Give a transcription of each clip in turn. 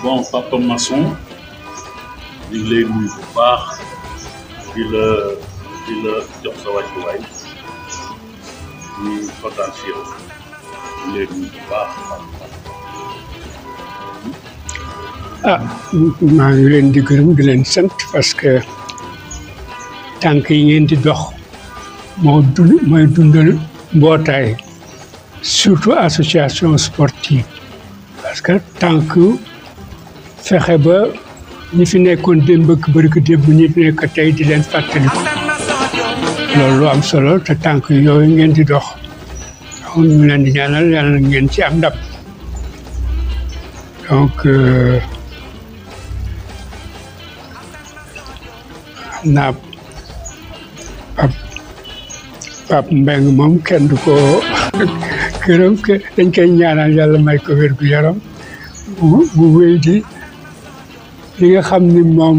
Bon, Papa Masson, di lay nuyu bu baax di la jox sa wàccuwaay di kontaan si yow di lay nuyu bu baax. maa ngi leen di gërëm di leen sant parce que tànk yi ngeen di dox mooy dundal mbootaay surtout association sportive parce que tànk fexe ba ñi fi nekkoon démb ak bërki démb ñi fi nekk tey di leen fàttaliku loolu lu am solo te tànk yooyu ngeen di dox ñu leen di ñaanal yàlla ngeen ci am ndam donc xam naa Pape Mbengue moom kenn du ko gërëm dañ koy ñaanal yàlla may ko wér gu yaram bu wéy di li nga xam ni moom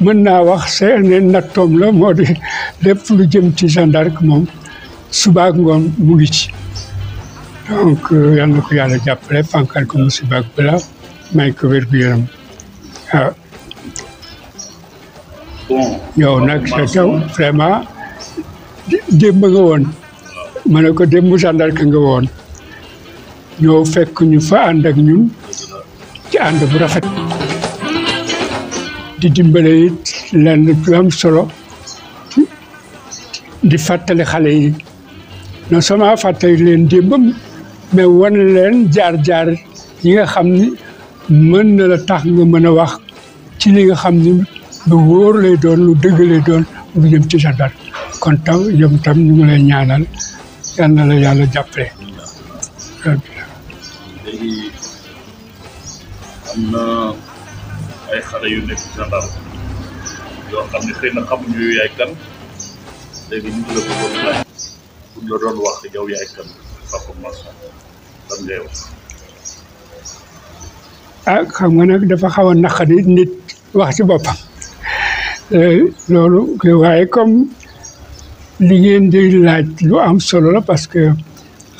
mën naa wax ne nattoom la moo di lépp lu jëm ci Jeanne d'Arc moom subaak ngoon mu ngi ci donc yal na ko yàlla jàppale fankal ko musiba ak bala may ko wér gu yaram waaw yow nag sa taw vraiment démb nga woon ma ne ko démb Jeanne d'Arc nga woon ñoo fekk ñu fa ànd ak ñun ci ànd bu rafet di dimbale it lenn lu am solo di fàttali xale yi non seulement fàttali leen démbam mais wan leen jaar-jaar yi nga xam ni mën na la tax nga mën a wax ci li nga xam ni lu wóor lay doon lu dëgg lay doon lu jëm ci Jeanne d'Arc kon taw yow tam ñu ngi lay ñaanal yal na la yàlla jàppale. léegi am na ay xale yu nekk Jeanne d'Arc yoo xam ne xëy na xamuñu yaay kan léegi ñu ngi la bëggoon laaj pour la doon wax yow yaay kan Papa Masson lan ngay wax. xam nga nag dafa xaw a naqari nit wax ci boppam loolu waaye comme li ngeen di laaj lu am solo la parce que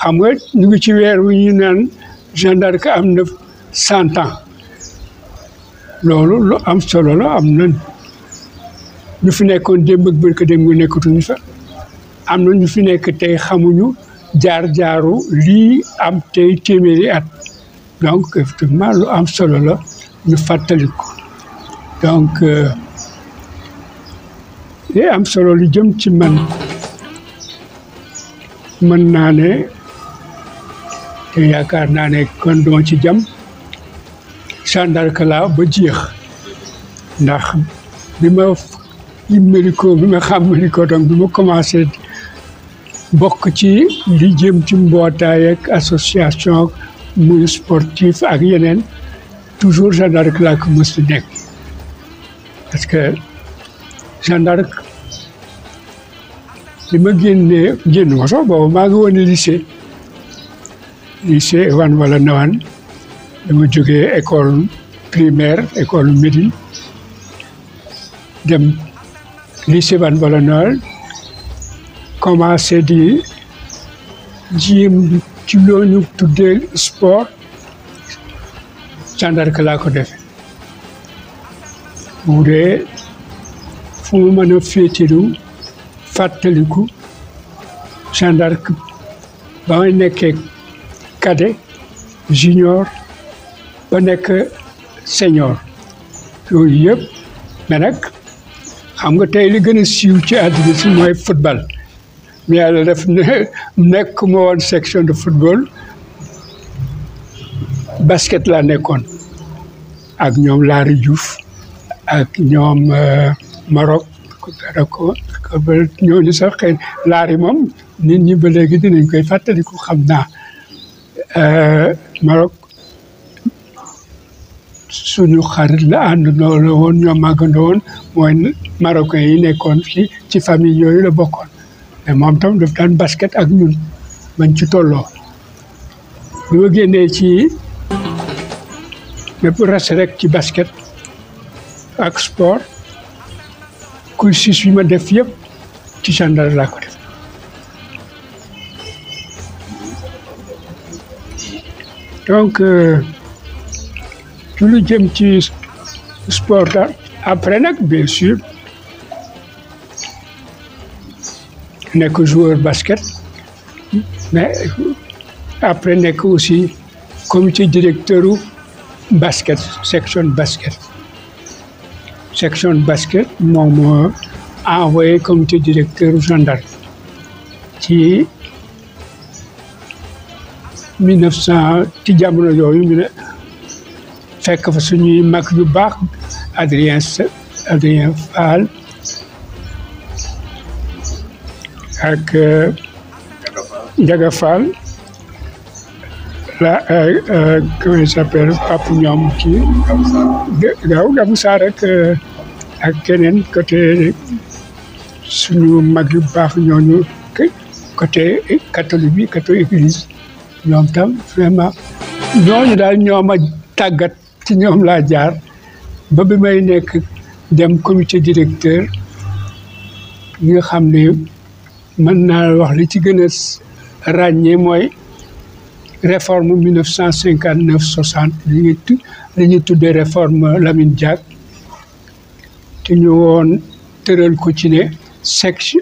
xam nga ñu ngi ci weer wu ñu naan Jeanne d'Arc am na 100 ans loolu lu am solo la am na ñu fi nekkoon démb ak barke démb nekkatuñu fa am na ñu fi nekk tey xamuñu jaar-jaaru lii am tey téeméeri at donc effectivement lu am solo la ñu fàttaliku donc li am solo lu jëm ci man mën naa ne te yaakaar naa ne kon duma ci jam Jeanne d'Arc laa ba jeex ndax bi ma xam Méliko donc bi ma commencé bokk ci li jëm ci mbootaay ak association muy sportif ak yeneen toujours Jeanne d'Arc laa ko mos a nekk parce que Jeanne d'Arc li ma génn ma sax boobu maa ngi woon lycée Evan wala Nawane dama jógee école primaire école Médine dem lycée Evan wala Nawane commencé di jéem ci loolu ñu tuddee sport Jeanne d'Arc laa ko defee bu dee fu mu mën a féetelu fàttaliku Jeanne d'Arc ba may nekkee cadet junior ba nekk senior yooyu yëpp mais nag xam nga tey li gën a siiw ci àddina si mooy football mais yàlla def nekk ma woon section de football basket laa nekkoon ak ñoom Laari Diouf ak ñoom Maroc ñooñu sax xëy Laari moom nit ñi ba léegi dinañ koy fàttaliku xam naa Maroc suñu xarit la àndandoo la woon ñoo màggandoo woon mooy marocain yi nekkoon fii ci famille yooyu la bokkoon mais moom tam daf daan basket ak ñun bañ ci tolloo bi ma génnee ci mais pour rester rek ci basket ak sport cursus yi ma def yëpp ci Jeanne d'Arc laa ko def donc ci lu jëm ci sport après nag bien sûr nekk joueur basket mais après nekk aussi comité directeur basket section basket moom moo envoyé comité directeur Jeanne d'Arc ci 1900 ci jamono yooyu ñu ne fekk fa suñuy mag yu baax Adrien Fall ak Ndiaga Fall la comment il s'appelle Pape ñoom kii Gamou Sarr ak keneen côté suñu mag yu baax ñooñu côté catholique bi catholique église ñoom tam vraiment ñooñu daal ñoom a tàggat ci ñoom laa jaar ba bi may nekk dem comité directeur ñi nga xam ne mën naa wax li ci gën a ràññee mooy réforme 1959-60 li ñuy tuddee réforme Lamine Diack te ñu woon tëral ko ci ne section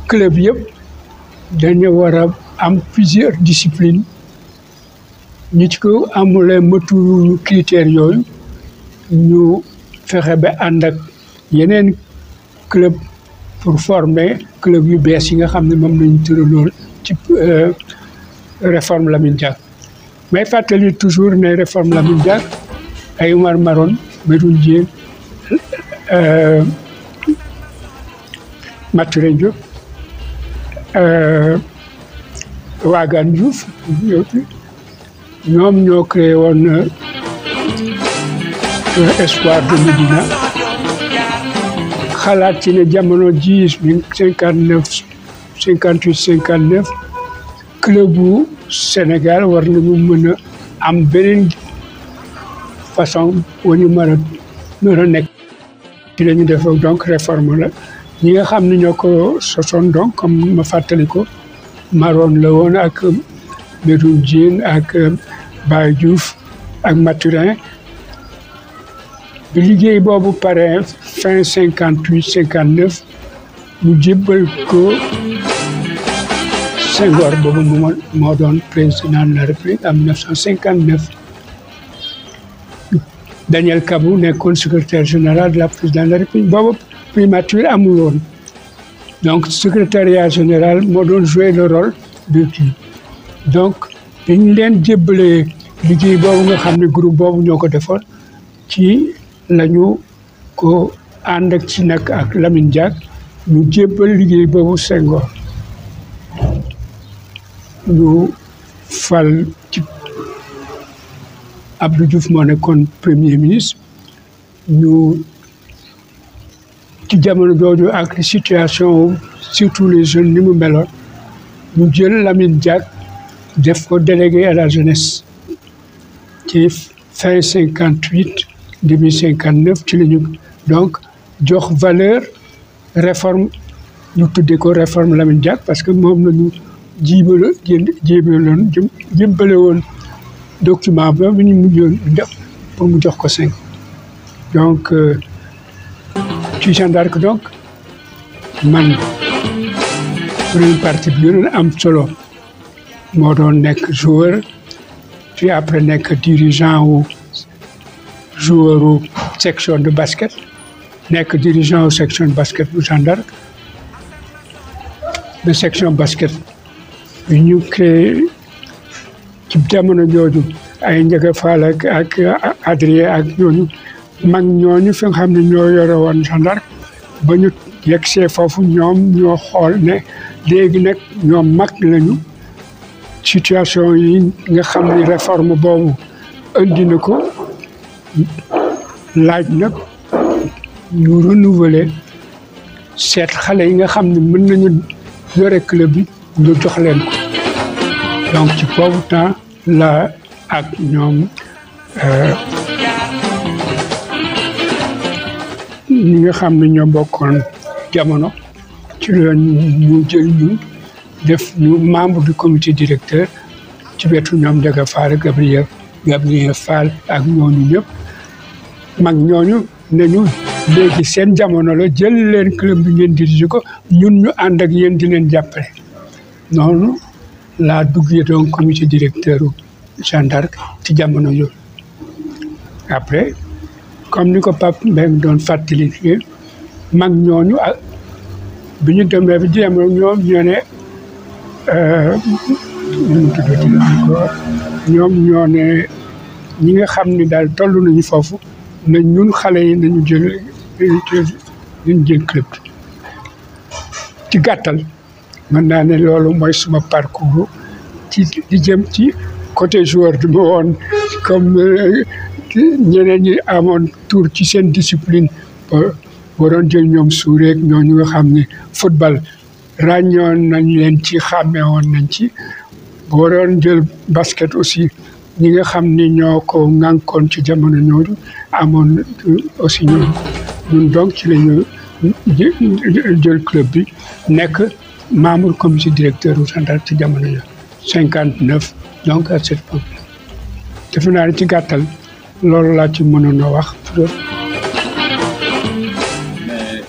club yëpp dañu war a am plusieurs disciplines ñi ci ko amulee matu critères yooyu ñu fexe ba ànd ak yeneen club pour former club yu bees yi nga xam ne moom lañu tëraloon ci réforme Lamine Diack may fàttali toujours ne réforme Lamine Diack ay Oumar Maron Medoune Diène Maturin Diop Wagan Diouf ñoom ñoo créé woon Espoir de Médina xalaat ci ne jamono ji 58-59 club bu Sénégal war nañu mën a am beneen façon bu ñu mën a nekk ci la ñu def donc réforme la ñi nga xam ne ñoo ko sosoon donc comme ma fàttali ko Maron la woon ak Medoune Diène ak Baye Diouf ak Maturin bi liggéey boobu pare fin 58-59 ñu jébbal ko Senghor boobu moo doon président de la République en 1959 Daniel Kabou nekkoon secrétaire général de la présidence de la République boobu primature amul woon donc secrétariat général moo doon jouer le rôle de kii donc dañ leen jébbalee liggéey boobu nga xam ne groupe boobu ñoo ko defoon ci lañu ko ànd ak ci nag ak Lamine Diack ñu jébbal liggéey boobu Senghor ñu fal ci Abdou Diouf moo nekkoon premier ministre ñu ci jamono jooju ak situation surtout les jeunes ni mu meloon ñu jël Lamine Diack def ko délégué à la jeunesse ci fin 58 début 59 ci la ñu donc jox valeur réforme ñu tuddee ko réforme Lamine Diack parce que moom la ñu jébbale woon document ba bi ñu mujjoon def pour mu jox ko 5 donc ci Jeanne d'Arc donc man première partie bi ñu am solo moo doon nekk joueur puis après nekk dirigeant wu joueur wu section de basket nekk dirigeant wu section de basket bu Jeanne d'Arc de section basket bi ñu créé ci jamono jooju ay Ndiaga Fall ak Adrien ak ñooñu mag ñooñu fi nga xam ne ñoo yore woon Jeanne d'Arc ba ñu yegsee foofu ñoom ñoo xool ne léegi nag ñoom mag lañu situation yi nga xam ne réforme boobu indi na ko laaj nag ñu renouveler seet xale yi nga xam ne mën nañu yore club bi ñu jox leen ko donc ci boobu temps la ak ñoom ñi nga xam ne ñoo bokkoon jamono ci la ñu jël ñu def ñu membre du comité directeur ci wetu ñoom Ndiaga Fall Gabriel Fall ak ñooñu ñëpp mag ñooñu nañu léegi seen jamono la jël leen club bi ngeen dirige ko ñun ñu ànd ak yéen di leen jàppale noonu laa duggee donc comité directeur Jeanne d'Arc ci jamono yooyu après comme ni ko Pape Mbengue doon fàttali mag ñooñu ak bi ñu demee bi jamono ñoom ñoo ne ñoom ñoo ne ñi nga xam ni daal toll nañu foofu na ñun xale yi nañu jël club ci gàttal mën naa ne loolu mooy suma parcours ci di jëm ci côté joueur du ma woon comme ñeneen ñi amoon tour ci seen discipline boo doon jël ñoom suureeg ñooñu nga xam ne football ràññoon nañ leen ci xàmmee woon nañ ci boo doon jël basket aussi ñi nga xam ni ñoo ko ŋànkoon ci jamono ñooñu amoon aussi ñun donc ci la ñu jël club bi nekk membre comité directeur u Jeanne d'Arc ci jamono yooyu 59 donc à cette époque defe naa ne ci gàttal loolu laa ci mënoon a wax. mais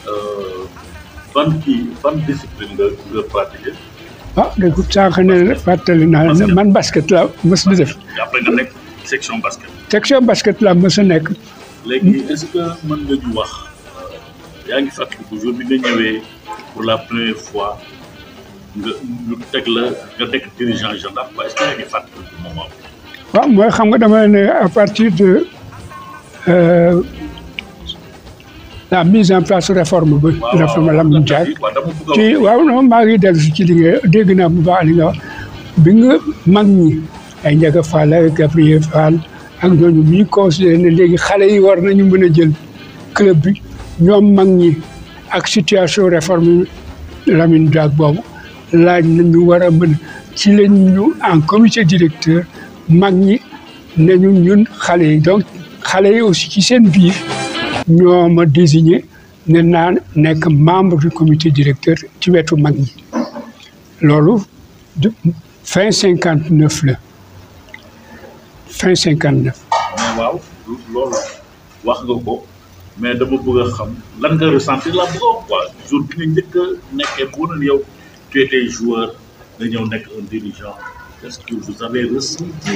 ban discipline nga pratiqué. ah dégg sànq ne fàttali naa ne man basket la mës na def. après nga nekk section basket. section basket la mës a nekk. léegi est-ce que mën nga ñu wax yaa ngi fàttaliku jour bi nga ñëwee pour la première fois nga ñu teg la nga nekk dirigeant Jeanne d'Arc est-ce que yaa ngi fàttaliku moment bi. waaw mooy xam nga dama ne à partir de la mise en place réforme bi. réforme Lamine Diack ci waaw non maa ngi dellu ci li nga dégg naa bu baax li nga wax bi nga mag ñi ay Ndiaga Fall ak Gabriel Fall ak ñooñu bi ñu considéré ne léegi xale yi war nañu mën a jël club bi ñoom mag ñi ak situation réforme Lamine Diack boobu laaj nañu war a mën ci lañ ñu en comité directeur mag ñi nañu ñun xale yi donc xale yi aussi ci seen biir ñoo ma désigné ne naa nekk membre du comité directeur ci wetu mag ñi loolu fin 59 la fin 59. mais waaw loolu wax nga ko mais dama bëgg a xam lan nga ressentir la bëggoon quoi jour bi nga njëkk a nekkee bu woon yow tu étais joueur nga ñëw nekk un dirigeant est-ce que vous avez ressenti.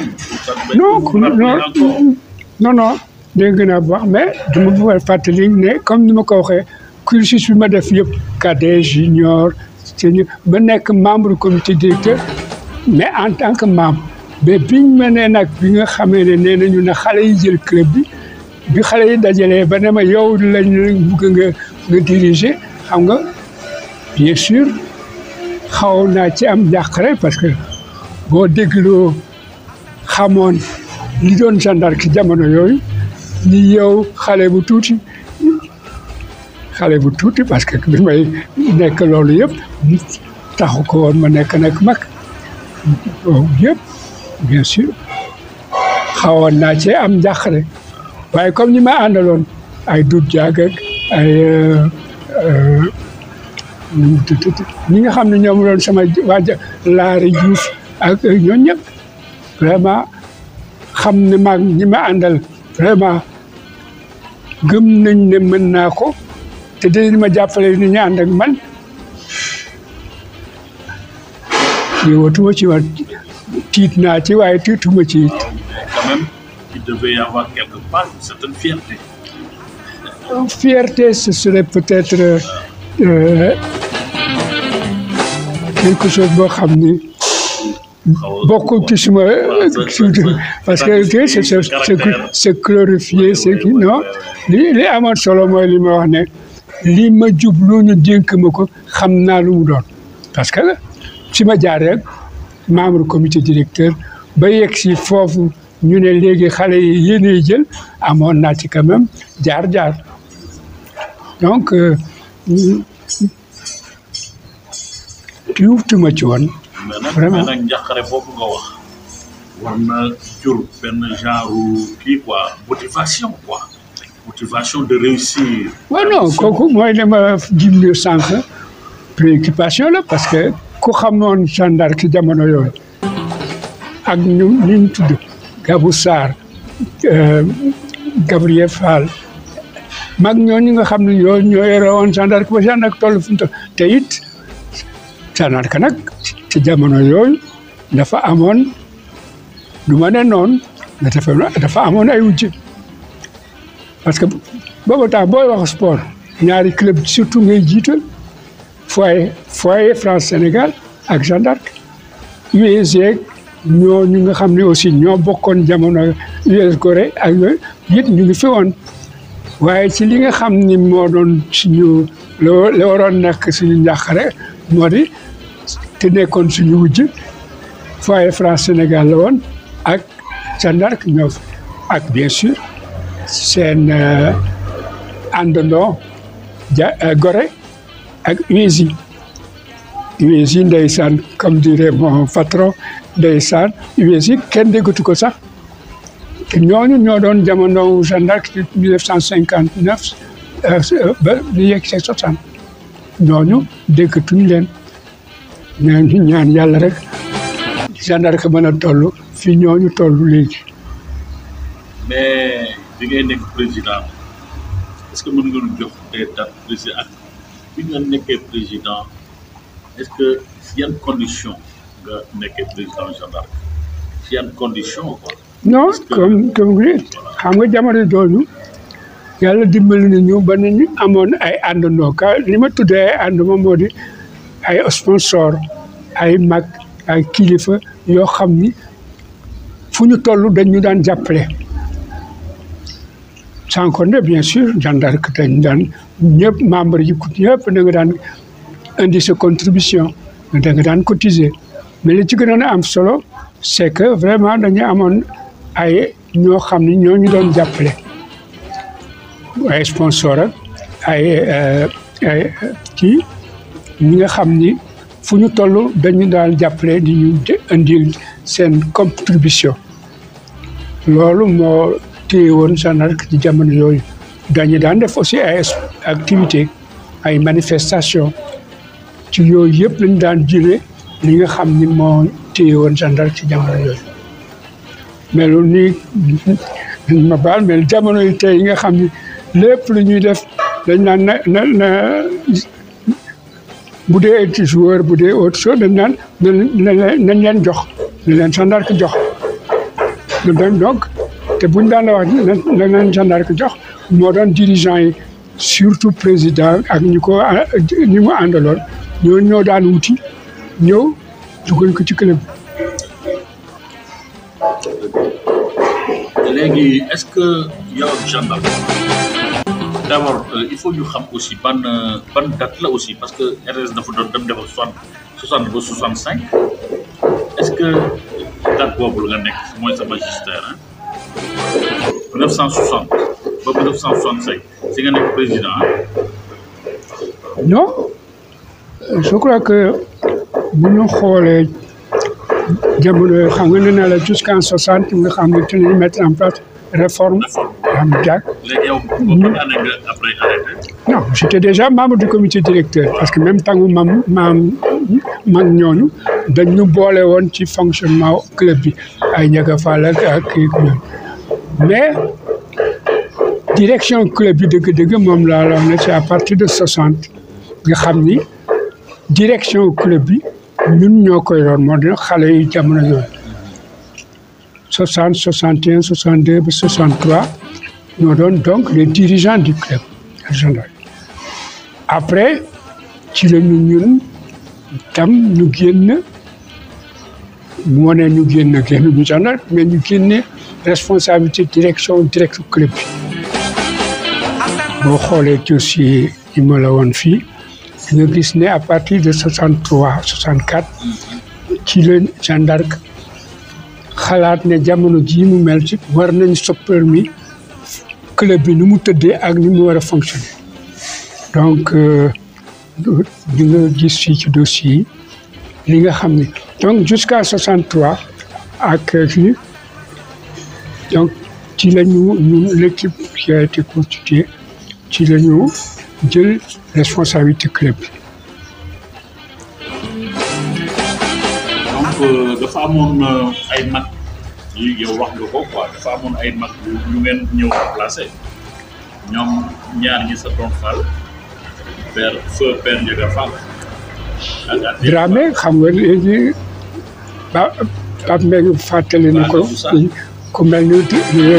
non dégg naa bu baax mais dama bëgg a fàttali ne comme ni ma ko waxee cursus bi ma def yëpp cadet junior senior ba nekk membre comité directeur mais en tant que membre mais biñ ma nee nag bi nga xamee ne nee nañu ne xale yi jël club bi xale yi dajalee ba ne ma yow lañ bëgg nga diriger xam nga bien sûr xaw naa ci am jàqare parce que boo dégloo xamoon li doon gendarme ci jamono yooyu ni yow xale bu tuuti parce que bi may nekk loolu yëpp taxu ko woon ma nekk mag yëpp bien sûr xawoon naa cee am njàqare waaye comme ñi ma àndaloon ay dut jaag ak ay ñi nga xam ne ñoom doon sama waa Laari Diouf ak ñooñu ñëpp vraiment xam ne maag ñi ma àndal vraiment gëm nañ ne mën naa ko te dinañ ma jàppale ni ñu ànd ak man yowatuma ci wax tiit naa ci waaye tiituma ci it. Quand même, il devait y avoir quelque part une certaine fierté. Fierté, ce serait peut-être quelque chose boo xam ni bokkul ci suma parce que c'est glorifié c'est qui non li amoon solo mooy li ma wax ne li ma jublu ñu dénk ma ko xam naa lu mu doon parce que si ma jaar rek membre comité directeur ba yegg si foofu ñu ne léegi xale yi yéenay jël amoon naa ci quand même jaar donc tuutuma ci woon. vraiment mais nag njàqare boobu nga wax war na jur benn genre kii quoi motivation de réussir. waaw non kooku mooy li ma jublu sànq préoccupation la parce que ku xamoon gendarme ci jamono yooyu ak ñu tudd Gabou Sarr Gabriel Fall mag ñooñu nga xam ne ñoo yore woon gendarme ba gendarme toll fu mu toll te it gendarme nag ci jamono yooyu dafa amoon du ma ne noonu dafa amoon ay wujj parce que boobu temps booy wax sport ñaari club surtout ngay jiital foyer France Sénégal ak Jeanne d'Arc USG ñooñu nga xam ne aussi ñoo bokkoon jamono US Gorée ak yooyu it ñu ngi fi woon waaye ci li nga xam ni moo doon suñu la waroon nekk suñu njàqare moo di te nekkoon suñu wujj foyer France Sénégal la woon ak Jeanne d'Arc ñoo ak bien sûr seen àndandoo Gorée ak USI ndeysaan comme dirait mon patron ndeysaan USI kenn déggatu ko sax ñooñu ñoo doon jamono Jeanne d'Arc 1959 ba li yegg see 60 ñooñu déggatuñ leen mais ñu ñaan yàlla rek Jeanne d'Arc mën a toll fi ñooñu toll léegi. mais bi ngay nekk président est-ce que mën nga ñu jox des dates précises ak bi nga nekkee président est-ce que si yan condition nga nekkee président Jeanne d'Arc si yan condition quoi. non comme xam nga jamono jooju yàlla dimbali nañu ba nañu amoon ay àndandoo ka li ma tuddee ay àndandoo moo di ay sponsor ay mag ay kilifa yoo xam ni fu ñu toll dañu daan jàppale. sans compter bien sûr Jeanne d'Arc dañ daan ñëpp membre yi ñëpp da nga daan indi sa contribution da nga daan cotiser mais li ci gënoon a am solo c'est que vraiment dañu amoon ay ñoo xam ni ñoo ñu doon jàppale ay sponsor ak ay kii ñi nga xam ni fu ñu toll dañu daan jàppale di ñu indil seen contribution loolu moo téye woon Jeanne d'Arc ci jamono yooyu dañu daan def aussi ay activité ay manifestation ci yooyu yëpp lañu daan jëlee li nga xam ni moo téye woon Jeanne d'Arc ci jamono yooyu mais loolu nii ma baal mais jamono yi tey yi nga xam ni lépp lu ñuy def dañ naan na bu dee joueur bu dee autre chose dañ naan nañ leen jox nañ leen Jeanne d'Arc jox donc te buñ daan la wax na leen Jeanne d'Arc jox moo doon dirigeant yi surtout président ak ñi mu àndaloon ñoo daan wuti ñëw dugal ko ci club. léegi est-ce que yow ak Jeanne d'Arc d'abord il faut ñu xam aussi ban date la aussi parce que RS dafa doon dem defar 60 ba 65 est-ce que date boobu la nga nekk mooy sa magistère 1960 ba 1965 si nga nekk président. Non, je crois que bu ñu xoolee jamono xam nga nee naa la jusqu'en 60 nga xam ne dinañ mettre en place réforme am jàkk. léegi yow ban année nga après arrêté. Non, j'étais déjà membre du comité directeur parce que même tangu mag ñooñu dañ ñu boole woon ci fonctionnement club bi ay Ndiaga Fall ak kii mais direction club bi dëgg-dëgg moom laa la wax ne c'est à partir de 60 nga xam ni direction club bi ñun ñoo koy doon moo di xale yi jamono yooyu 60 61 62 ba 63 ñoo doon donc les dirigeants du club gendarme. Après ci la ñun tam ñu génn moo ne ñu génn ñu gendarme mais ñu génne responsabilité direction club bi. boo xoolee dossier yi ma la woon fii nga gis ne à partir de 63 64 ci la gendarme xalaat ne jamono jii mu mel ci war nañ soppal mi club bi ni mu tëddee ak ni mu war a fonctionner donc di nga gis fii ci dossier yi li nga xam ne donc jusqu'à 63 ak fii donc ci la ñu ñun l'équipe qui a été constituée ci la ñu jël responsabilité club bi. donc dafa amoon ay mag yow wax nga ko quoi dafa amoon ay mag yu ngeen ñëw remplacé ñoom ñaar ñi sa doon Fall père Ndiaga Fall. Dramé xam nga léegi Pape Mbengue fàttali na ko ku mel ni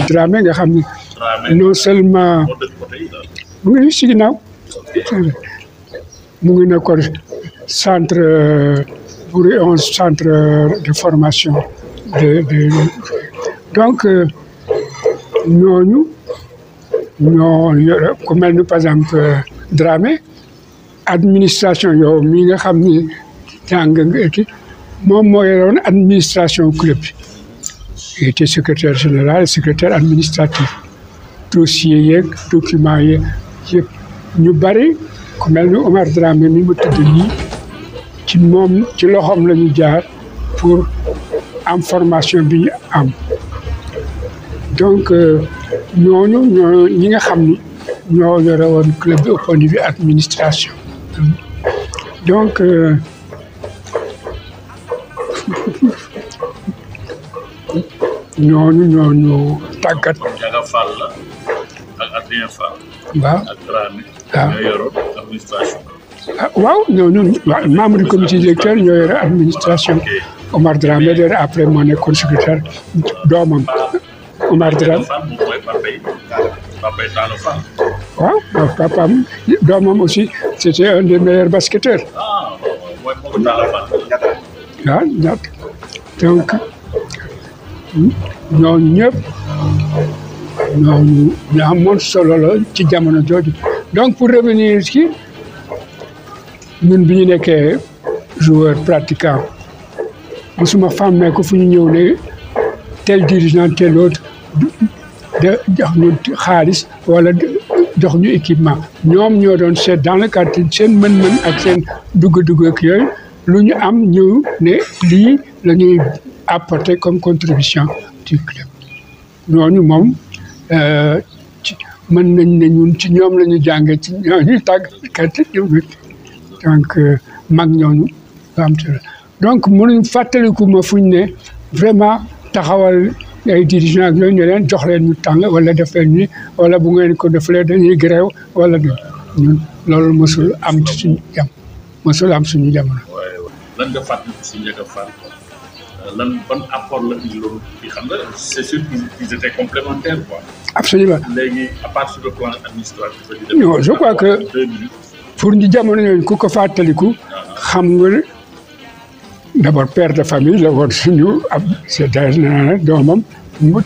Dramé nga xam ni non seulement mu ngi si ginnaaw mu ngi nekkoon centre de formation donc ñooñu ñoo yore ku mel ni par exemple Dramé administration yow mi nga xam ni jàng nga ki moom moo yoroon administration club bi il était secrétaire général secrétaire administratif dossier yeeg document yeeg yëpp ñu bari ku mel ni Omar Dramé mi mu tudd nii ci moom ci loxoom la ñu jaar pour am formation bi ñu am donc ñooñu ñoo ñi nga xam ni ñoo yore woon club bi au point de vue administration donc ñooñu tàggat. Ndiaga Fall la ak Adrien Fall. waaw ak Dramé. waaw ñoo yoroon administration. waaw ñooñu membre du comité directeur ñoo yore administration. Omar Dramé de après moo nekkoon secrétaire doomam. Omar Dramé moom mooy Papay Talla Fall. waaw papaam doomam aussi c'était un des meilleurs basketteurs. ah mooy Mogo Talla Fall. waaw ñett donc ñooñu ñëpp ñooñu ñu amoon solo la ci jamono jooju donc pour revenir ci ñun bi ñu nekkee joueur pratiquant mosuma fàmmee ko fu ñu ñëw ne tel dirigeant tel autre de jox ñu xaalis wala jox ñu équipement ñoom ñoo doon seet dans le cadre seen mën-mën ak seen dugg-dugg ak yooyu lu ñu am ñëw ne lii la ñuy apporter comme contribution du club ñooñu moom mën nañ ne ñun ci ñoom la ñu jàngee ci ñooñu tàggkat donc mag ñooñu am ci la donc mënuñ fàttaliku ma fuñ ne vraiment taxawal ay dirigeants ak yooyu ñu leen jox leen ñu tàng wala def leen ni wala bu ngeen ko defalee dañuy grève wala ñun loolu mosul am ci suñu mosul am suñu jamono. lan nga fàttaliku si Ndiaga Fall lan ban apport la indi loolu xam nga c'est sûr qu'ils étaient complémentaires quoi. Absolument. léegi à part sur le plan administratif. non je crois que pour ñu jamono yooyu ku ko fàttaliku xam nga d'abord père de famille la woon suñu ab c'est-à-dire doomam mu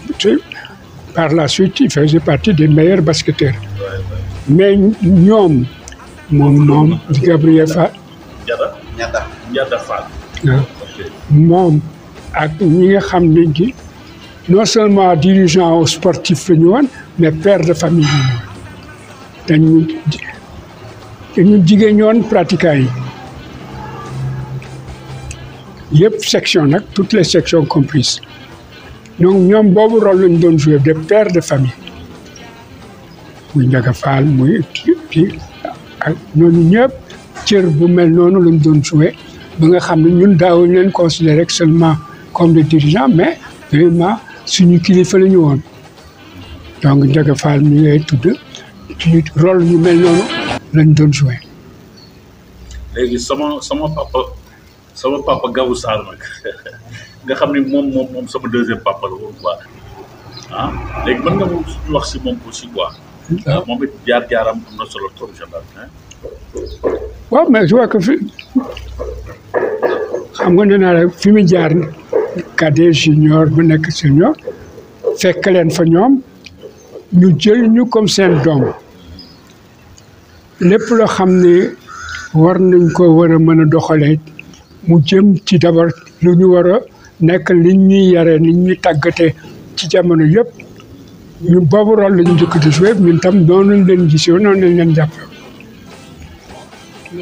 par la suite il faisait partie des meilleurs basketteurs mais ñoom moom Gabriel Fall. Ndiaga Fall. waaw moom ak ñi nga xam ne ci non seulement dirigeant sportif la ñu woon mais père de famille la ñu woon dañu jigéen ñoon pratiquants yi yëpp section nag toutes les sections comprises donc ñoom boobu rôle lañu doon jouer de père de famille muy Ndiaga Fall muy kii ak ñooñu ñëpp cër bu mel noonu lañ doon jouer ba nga xam ne ñun daawuñu leen considérer rek seulement comme des dirigeants mais vraiment suñu kilifa la ñu woon donc Ndiaga Fall mi ngay tudd ci rôle yu mel noonu lañ doon jouer. léegi sama papa Gabou Sarr nag nga xam ni moom sama deuxième papa la woon quoi ah léegi mën nga moom suñu wax si moom aussi quoi. moom it jaar-jaaram am na solo trop gendarme. waaw mais je vois que fi xam nga nee naa la fi mu jaar cadet junior bu nekk senior fekk leen fa ñoom ñu jël ñu comme seen doom lépp loo xam ne war nañ ko war a mën a doxalee mu jëm ci d'abord lu ñu war a nekk liñ ñuy yaree liñ ñuy tàggatee ci jamono yëpp ñu boobu rôle la ñu njëkk di joué ñun tam noonu lañ leen gisee noonu lañ leen jàppe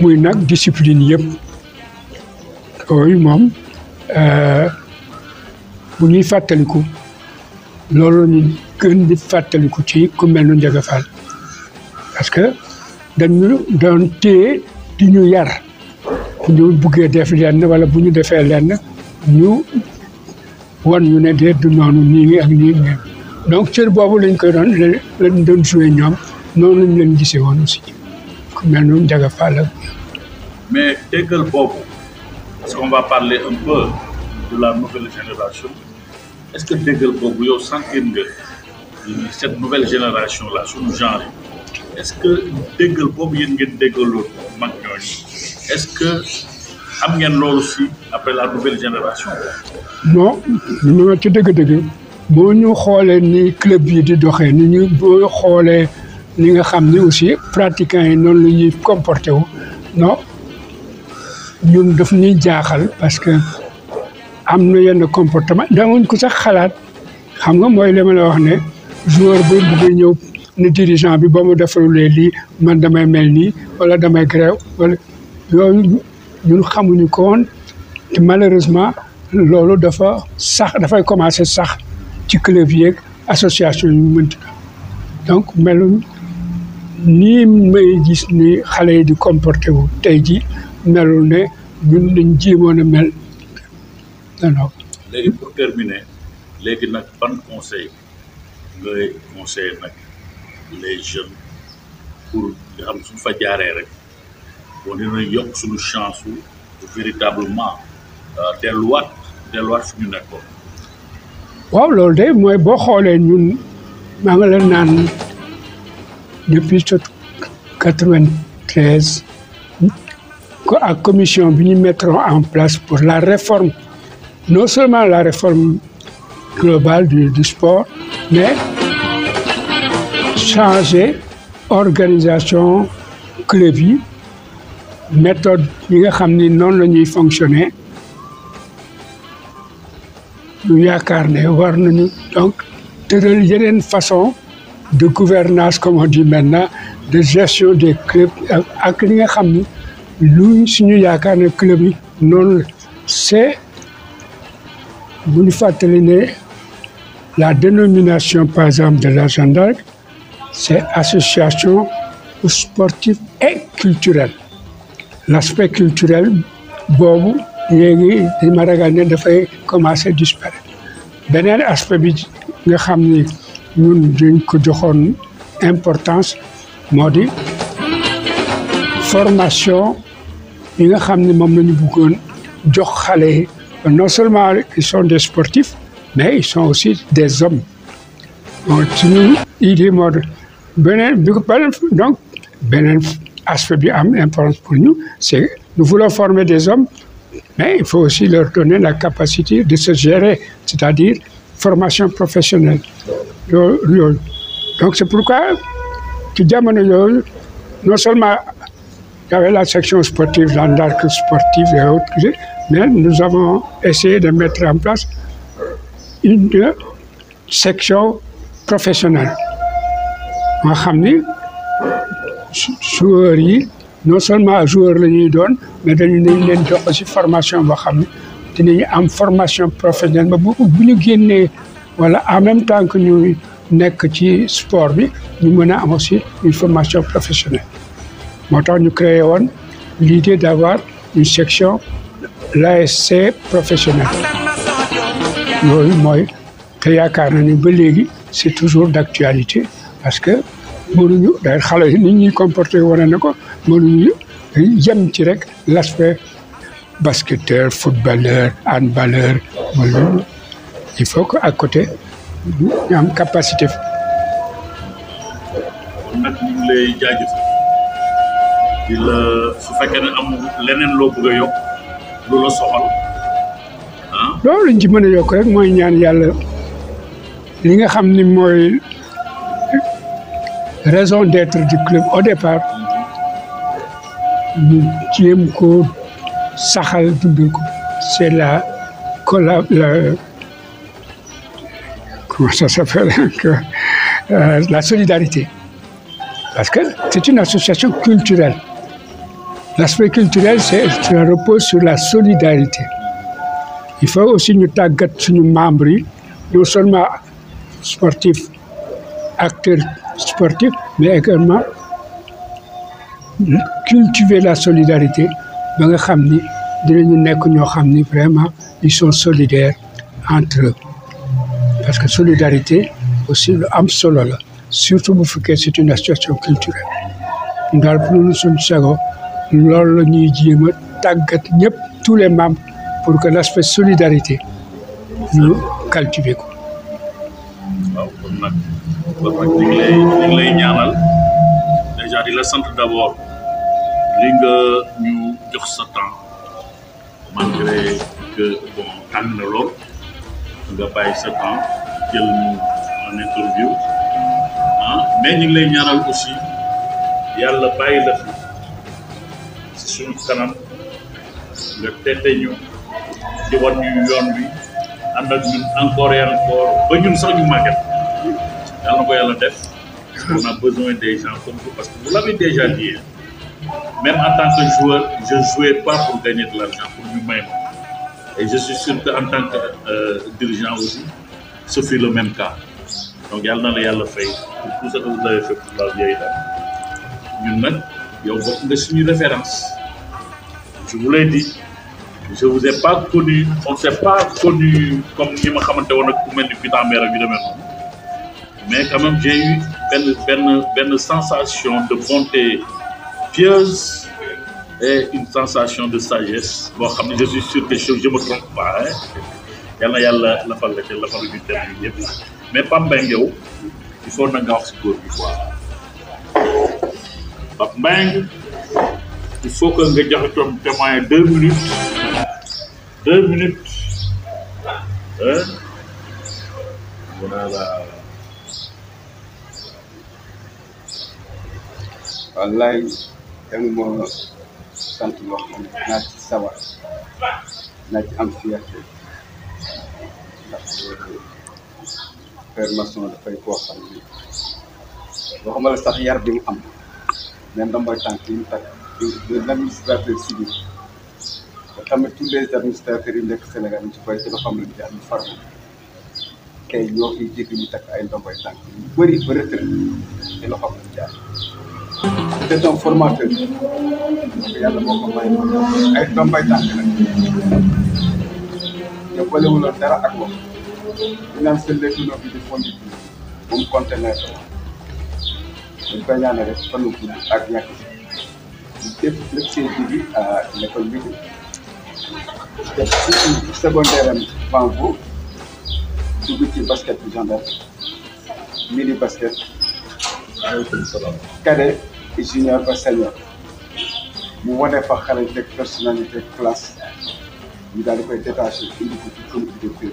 muy nag discipline yëpp yooyu moom bu ñuy fàttaliku loolu ñu gën di fàttaliku ci ku mel nu Ndiaga Fall parce que dañu doon téye di ñu yar bu ñu buggee def lenn wala bu ñu defee lenn ñu wan ñu ne déet du noonu nii ak nii donc cër boobu lañ koy lañ doon joué ñoom noonu lañ leen gisee woon aussi ku mel noonu Ndiaga Fall. mais déggal boobu parce qu'on va parler un peu de la nouvelle génération est-ce que déggal boobu yow sentir nga cette nouvelle génération là suñu genre est-ce que déggal boobu yéen ngeen déggaloon mag ñooñu est-ce que am ngeen loolu si après la nouvelle génération. non ñu ci dëgg-dëgg boo ñu xoolee ni club yi di doxee ni ñu boo xoolee li nga xam ni aussi pratiquants yi noonu la ñuy comporté wu non ñun daf ñuy jaaxal parce que am na yenn comportement dawuñ ko sax xalaat xam nga mooy li ma la wax ne joueur bu bëgg ñëw ne dirigeant bi ba mu defarulee lii man damay mel nii wala damay grève wala yooyu ñun xamuñu ko woon te malheureusement loolu dafay commencer sax ci club yeeg association yu mënti donc meluñ nii may gis ni xale yi di comporté wu tey ji melul ne ñun dañ jéemoon a mel non. léegi pour terminer léegi nag ban conseil ngay conseiller nag les jeunes pour nga xam suñu fa jaaree rek boo dina yokk suñu chance véritablement delluwaat fi ñu nekkoon. waaw loolu de mooy boo xoolee ñun maa ngi leen naan depuis 93 ak commission bi ñu mettre en place pour la réforme non seulement la réforme globale du sport mais changer organisation club yi méthode yi nga xam ni noonu la ñuy fonctionner ñu yaakaar ne war nañu donc tëral yeneen façon de gouvernance comme on dit maintenant de gestion des clubs ak li nga xam ni lu suñu yaakaar ne club yi noonu la c'est bu ñu fàttali ne la dénomination par exemple de la Jeanne d'Arc c'est association sportive et culturelle l'aspect culturel boobu léegi ma ragal ne dafay commencer disparaître beneen aspect bi nga xam ni ñun dañ ko joxoon importance moo di formation yi nga xam ne moom la ñu bëggoon jox xale yi non seulement ils sont des sportifs mais ils sont aussi des hommes donc suñu idée moo di donc beneen aspect bi am importance pour nous c'est nous voulons former des hommes mais il faut aussi leur donner la capacité de se gérer c'est-à-dire formation professionnelle yooyu donc c'est pourquoi ci jamono yooyu non seulement il y avait la section sportive Jeanne d'Arc sportive et autres mais nous avons essayé de mettre en place section professionnelle nga xam ni joueurs yi non seulement joueur la ñuy doon mais dañu leen jox aussi formation boo xam ne dinañu am formation professionnelle ba bu ñu génnee wala en même temps que ñu nekk ci sport bi ñu mën a am aussi une formation professionnelle moo tax ñu créé woon l'idée d'avoir une section l'ASC professionnelle loolu mooy te yaakaar na ni ba léegi c'est toujours d'actualité parce que mënuñu day xale yi nit ñuy comporté wane na ko mënuñu yem ci rek l'aspect basketteur footballeur handballeur loolu il faut que à côté ñu am capacité. kon nag ñu ngi lay jaajëfal di la su fekkee ne amul leneen loo bëgg a yokk lu la soxal ah. loolu lañ ci mën a yokk rek mooy ñaan yàlla li nga xam ni mooy raison d'être du club au départ ñu jéem ko saxal dundal ko c'est la comment ça s'appelle la solidarité parce que c'est une association culturelle l'aspect culturel ça repose sur la solidarité il faut aussi ñu tàggat suñu membres yi non seulement sportifs acteurs sportifs mais également cultiver la solidarité ba nga xam ni dinañu nekk ñoo xam ni vraiment ils sont solidaires entre eux parce que solidarité aussi lu am solo la surtout bu fekkee c'est une association culturelle daal pour ñu suñu sago loolu la ñuy jéem a tàggat ñëpp tous les membres pour que l'aspect solidarité ñu cultiver ko. waaw kon nag ñu ngi lay ñaanal déjà di la sant d'abord li nga ñu jox sa temps malgré que bon tàng na lool nga bàyyi sa temps jël ñu en interview mais ñu ngi lay ñaanal aussi yàlla bàyyi la fi ci suñu kanam nga tete ñu di wan ñu yoon bi ànd ak ñun encore et encore ba ñun sax ñu màgget yàlla na ko yàlla def on a besoin des gens comme vous parce que vous l'avez déjà dit même en tant que joueur je jouais pas pour gagner de l'argent pour ñu may ma et je suis sûr que en tant que dirigeant aussi ce fut le même cas donc yàlla na la yàlla fay pour tout ce que vous avez fait pour la vieille dame ñun nag yow bokk nga suñu référence je vous l'ai dit je vous ai pas connu on s'est pas connu comme ñi ma xamante woon ak ku mel ni Pitambér ak yu demee noonu mais quand même j'ai eu benn sensation de bonté pieuse et une sensation de sagesse boo xam ne je suis sûr que je me trompe pas yal na yàlla lafal la ca lafal ñu teel ñu ñëpp mais Pape Mbengue yow il faut na nga wax si góor bi quoi Pape Mbengue il faut que nga joxe ton témoin 2 minutes voilà. wallaay danga moo sant loo xam ne naa ci sawar naa ci am fierté ndax Père Masson dafay koo xam ne waxuma la sax yar bi mu am mais ndomboy tànk yi mu takk de l'administrateur civil te tamit tous les administrateurs yi nekk Sénégal ñu ci koy ci loo xam ne jaar ñu farlu tey ñoo fiy jégg ñu takk ay ndomboy tànk yu bëri ba retraite ci loo xam ne jaar c'est un formateur donc yàlla moo ko may ay ndomboy tànk nag ñu balewuloon dara ak wax ñu naan seen léegi bi di fondi moom conteneur dañ koy ñaanal rek fanu gudd ak ñàkk def lépp seen jibi à l'école bi def cycle secondaire am Vanvo dugg ci basket bi gendarme mini basket cadet et junior ba senior mu wane fa xarañte personnalité classe ñu daal di koy détaché indi ko ci comité de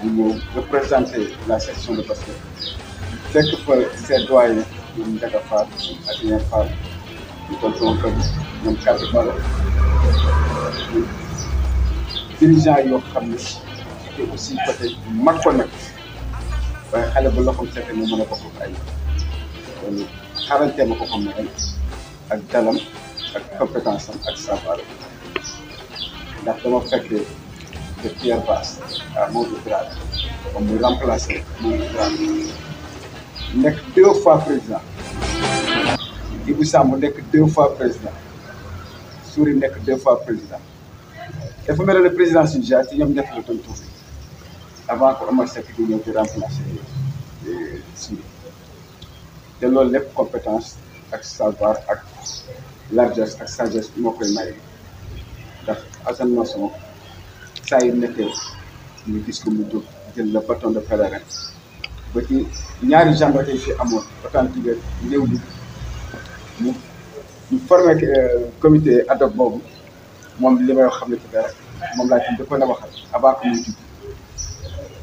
ñu ñëw représenter la section de basket fekk fa ses doyens ñoom Ndiaga Fall ak Ñeent Fall ñu toll sama kër ñoom Kàddu Bala dirigeant yoo xam ne te aussi côté mag ko nag waaye xale bu loxoom seetee mu mën a bokk ay loolu xarañte ma ko xam ne ak dalam ak compétence am ak savoir ndax dama fekkee de Pierre Basse à Maodo Dramé comme muy remplacé Maodo Dramé nekk 2 fois président Ibou Samb nekk 2 fois président Souri nekk 2 fois président dafa mel ne président suñu jaar ci ñoom ñett la doon tuuti avant que Omar Seck di ñëw di remplacer Souri te loolu lépp compétence ak savoir ak largesse ak sagesse moo koy maye ndax Assane Masson saa yu nekkee ñu gis ko mu jóg jël le bâton de pèlerin ba ci ñaari gendarmerie fi amoon authentique néew li mu formé comité ad hoc boobu moom li may wax xam ne ci dara moom laa ci njëkkoon a waxal avant que muy judd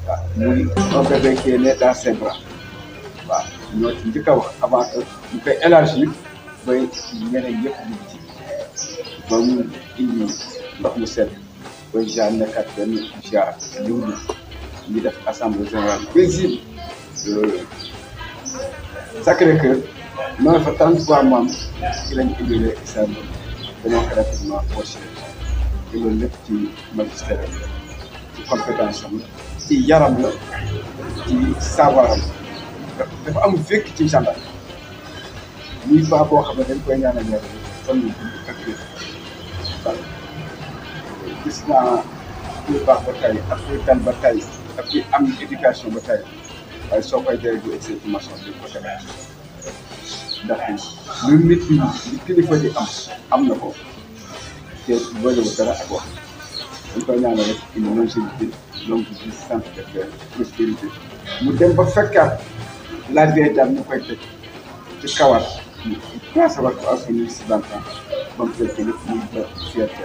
waaw muy un bébé qui est né dans ses bras waaw ñoo ci njëkk a wax avant que ñu koy élargir bay ñeneen yëpp ñu ci ba mu indi ndox mu sedd ba jaar nekkat benn jaar liw li ñu def assemblée générale paisible Sacré-Cœur noonu fa 33 membres ci lañ indilee ISRA démocratiquement fauché te loolu lépp ci magistère ci compétence am ci yaram la ci savoir am dafa am fekk ci gendarme muy baa boo xam ne dañ koy ñaanal yàlla fan yu gudd ak waaw gis naa kuy baax ba tey ak kuy dal ba tey ak kuy am éducation ba tey waaye soo koy jëlee du estimation bi ko demee ndax lu nit ñi li kilifa di am na ko te bëriwul dara ak wax dañ koy ñaanal rek une longévité longue vie santé de prospérité mu dem ba fekkaat la vieille dame ñu koy teg ci kawar grâce à son ministre d'enfant ba mu fekk lépp muy ba fierté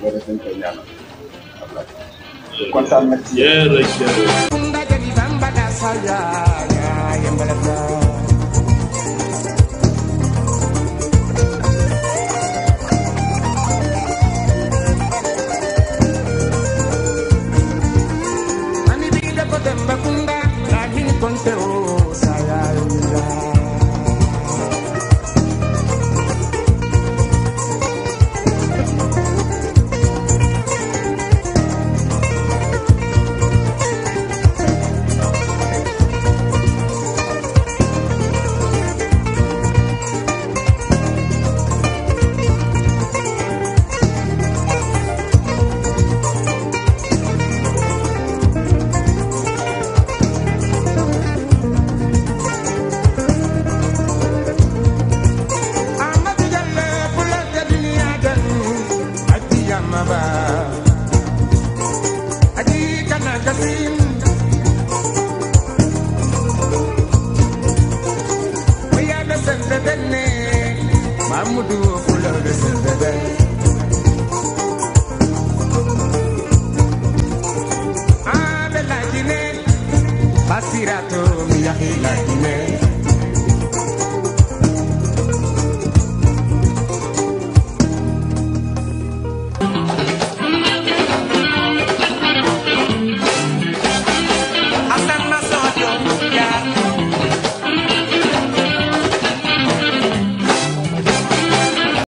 loolu dañ koy ñaanal voilà kontaan nag ci Basirato mi yahi la